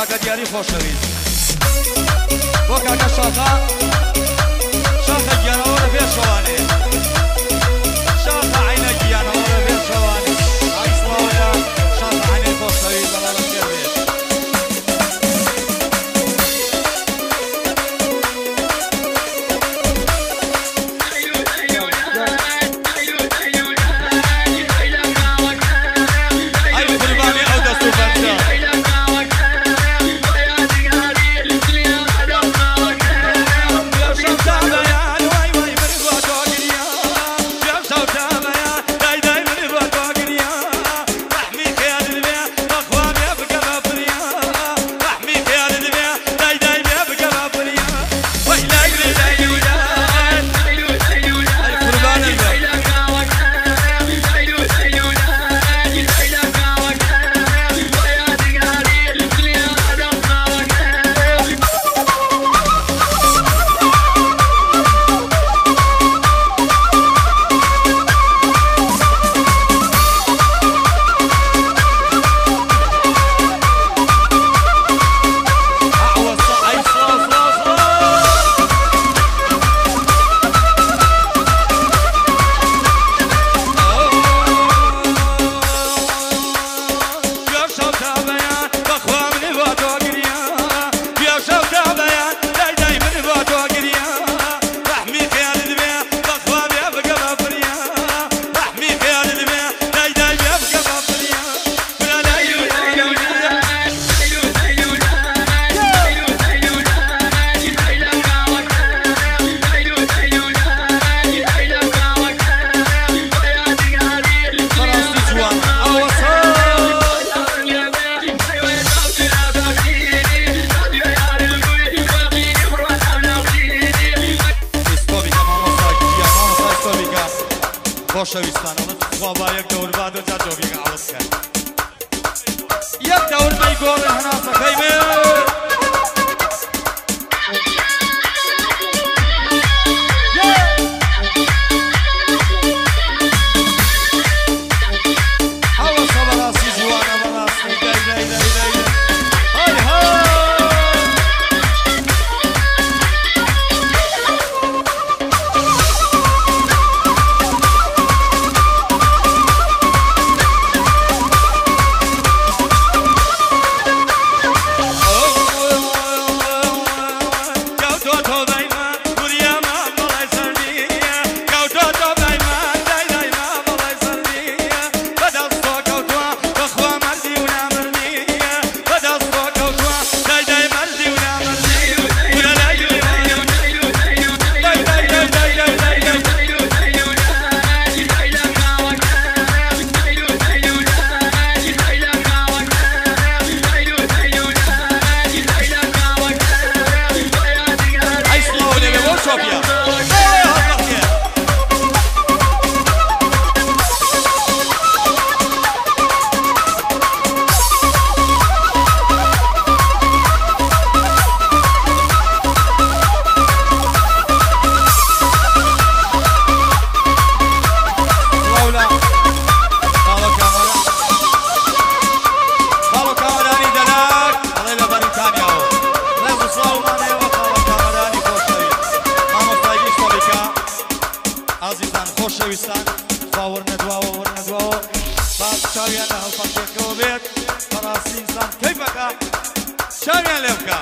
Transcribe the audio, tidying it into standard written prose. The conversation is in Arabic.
کاکە دیاری خۆشەویست بۆ کاکە شاخە گیانەوە لە پێشەوانێ شاخە عینە گیانەوە لە پێشەوانێ ئایسڵاوەیە شاخە عینەی خۆشەویست بەڵام گەربێت خۆشەویستان خوا با یەک دەور با دو جار جۆگێک عەوەز کرد یەک دەور مەی گۆڵی هەناسەکەی من هەوەسە بەڕاستی جوانە بەڕاستی هەی هەی خۆشەویستان باوەڕ نەدواوە وەڕ نەدواوە باز چاویان لە هەڵپەڵکێکەوە بێت بەڕاستی ئینسان کەیفەکە چاویان لێ بکە